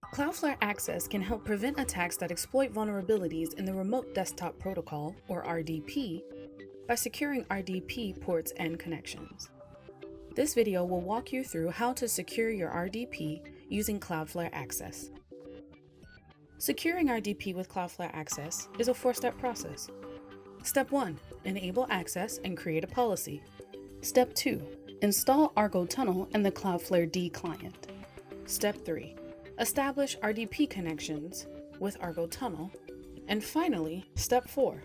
Cloudflare Access can help prevent attacks that exploit vulnerabilities in the Remote Desktop Protocol, or RDP, by securing RDP ports and connections. This video will walk you through how to secure your RDP using Cloudflare Access. Securing RDP with Cloudflare Access is a 4-step process. Step 1. Enable access and create a policy. Step 2. Install Argo Tunnel and the Cloudflare D client. Step 3. Establish RDP connections with Argo Tunnel. And finally, Step 4.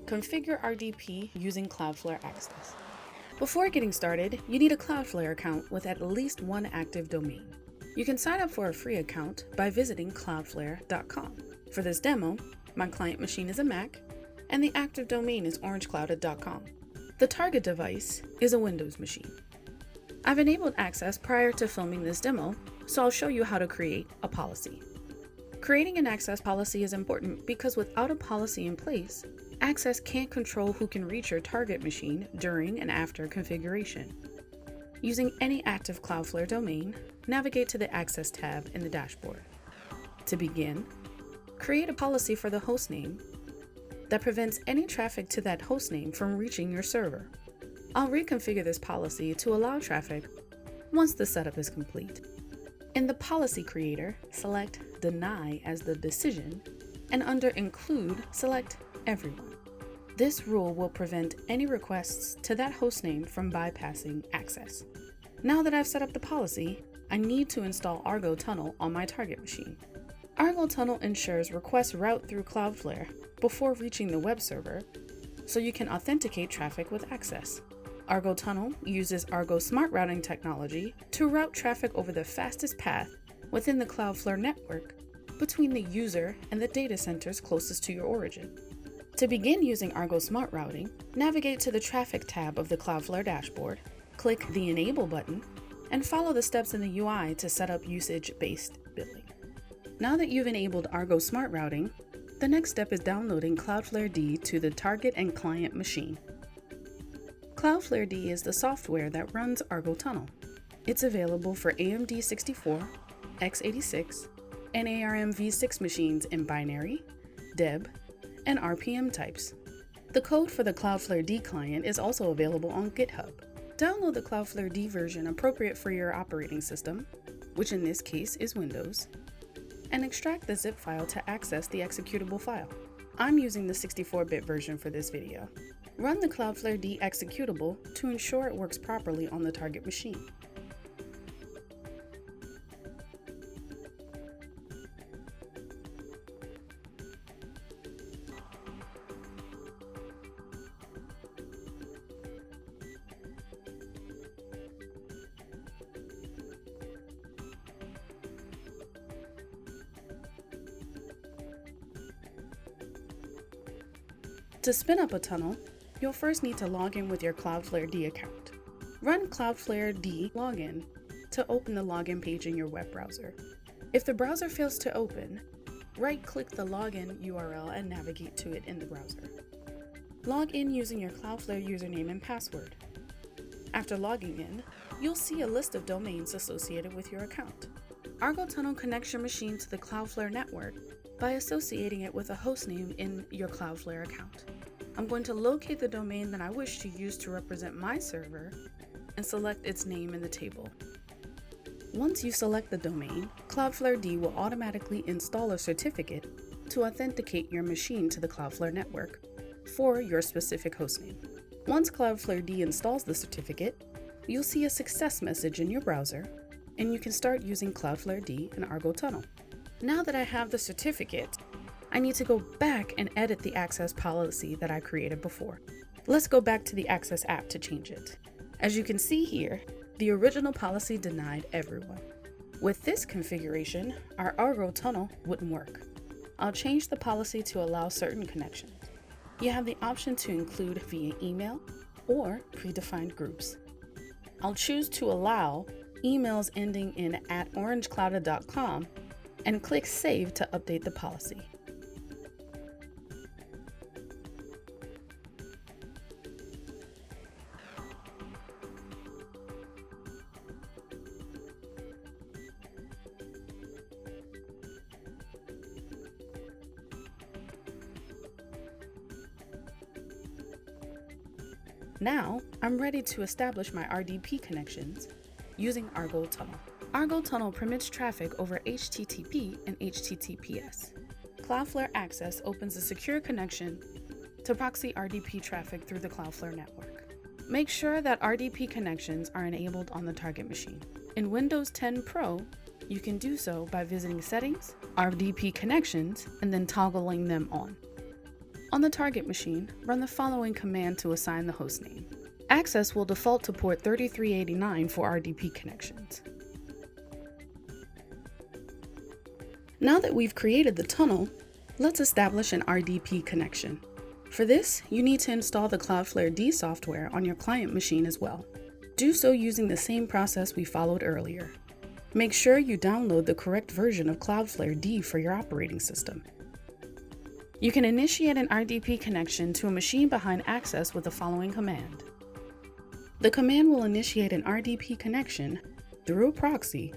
Configure RDP using Cloudflare Access. Before getting started, you need a Cloudflare account with at least one active domain. You can sign up for a free account by visiting cloudflare.com. For this demo, my client machine is a Mac, and the active domain is orangeclouded.com. The target device is a Windows machine. I've enabled access prior to filming this demo, so I'll show you how to create a policy. Creating an access policy is important because without a policy in place, access can't control who can reach your target machine during and after configuration. Using any active Cloudflare domain, navigate to the Access tab in the dashboard. To begin, create a policy for the hostname that prevents any traffic to that hostname from reaching your server. I'll reconfigure this policy to allow traffic once the setup is complete. In the Policy Creator, select Deny as the decision, and under Include, select Everyone. This rule will prevent any requests to that hostname from bypassing access. Now that I've set up the policy, I need to install Argo Tunnel on my target machine. Argo Tunnel ensures requests route through Cloudflare before reaching the web server, so you can authenticate traffic with access. Argo Tunnel uses Argo Smart Routing technology to route traffic over the fastest path within the Cloudflare network between the user and the data centers closest to your origin. To begin using Argo Smart Routing, navigate to the Traffic tab of the Cloudflare dashboard, click the Enable button, and follow the steps in the UI to set up usage-based billing. Now that you've enabled Argo Smart Routing, the next step is downloading Cloudflare D to the target and client machine. Cloudflare D is the software that runs Argo Tunnel. It's available for AMD 64, x86, and ARM v6 machines in binary, DEB, and RPM types. The code for the Cloudflare D client is also available on GitHub. Download the Cloudflare D version appropriate for your operating system, which in this case is Windows, and extract the zip file to access the executable file. I'm using the 64-bit version for this video. Run the Cloudflare D executable to ensure it works properly on the target machine. To spin up a tunnel, you'll first need to log in with your Cloudflare D account. Run Cloudflare D login to open the login page in your web browser. If the browser fails to open, right-click the login URL and navigate to it in the browser. Log in using your Cloudflare username and password. After logging in, you'll see a list of domains associated with your account. Argo Tunnel connects your machine to the Cloudflare network by associating it with a hostname in your Cloudflare account. I'm going to locate the domain that I wish to use to represent my server and select its name in the table. Once you select the domain, Cloudflare D will automatically install a certificate to authenticate your machine to the Cloudflare network for your specific hostname. Once Cloudflare D installs the certificate, you'll see a success message in your browser, and you can start using Cloudflare D and Argo Tunnel. Now that I have the certificate, I need to go back and edit the access policy that I created before. Let's go back to the Access app to change it. As you can see here, the original policy denied everyone. With this configuration, our Argo Tunnel wouldn't work. I'll change the policy to allow certain connections. You have the option to include via email or predefined groups. I'll choose to allow emails ending in @orangeclouded.com and click Save to update the policy. Now, I'm ready to establish my RDP connections using Argo Tunnel. Argo Tunnel permits traffic over HTTP and HTTPS. Cloudflare Access opens a secure connection to proxy RDP traffic through the Cloudflare network. Make sure that RDP connections are enabled on the target machine. In Windows 10 Pro, you can do so by visiting Settings, RDP Connections, and then toggling them on. On the target machine, run the following command to assign the hostname. Access will default to port 3389 for RDP connections. Now that we've created the tunnel, let's establish an RDP connection. For this, you need to install the Cloudflare D software on your client machine as well. Do so using the same process we followed earlier. Make sure you download the correct version of Cloudflare D for your operating system. You can initiate an RDP connection to a machine behind Access with the following command. The command will initiate an RDP connection through a proxy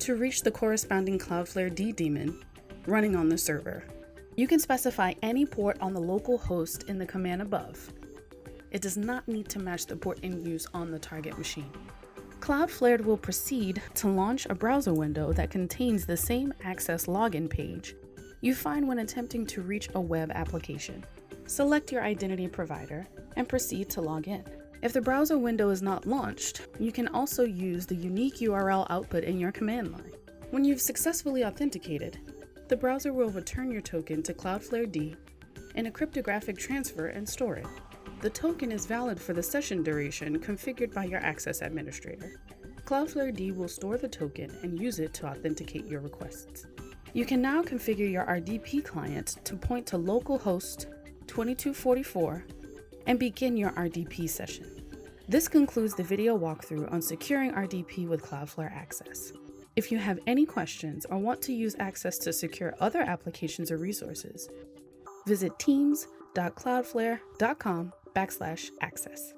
to reach the corresponding Cloudflare D daemon running on the server. You can specify any port on the local host in the command above. It does not need to match the port in use on the target machine. Cloudflare will proceed to launch a browser window that contains the same Access login page you find when attempting to reach a web application. Select your identity provider and proceed to log in. If the browser window is not launched, you can also use the unique URL output in your command line. When you've successfully authenticated, the browser will return your token to Cloudflare D in a cryptographic transfer and store it. The token is valid for the session duration configured by your Access administrator. Cloudflare D will store the token and use it to authenticate your requests. You can now configure your RDP client to point to localhost 2244 and begin your RDP session. This concludes the video walkthrough on securing RDP with Cloudflare Access. If you have any questions or want to use Access to secure other applications or resources, visit teams.cloudflare.com/access.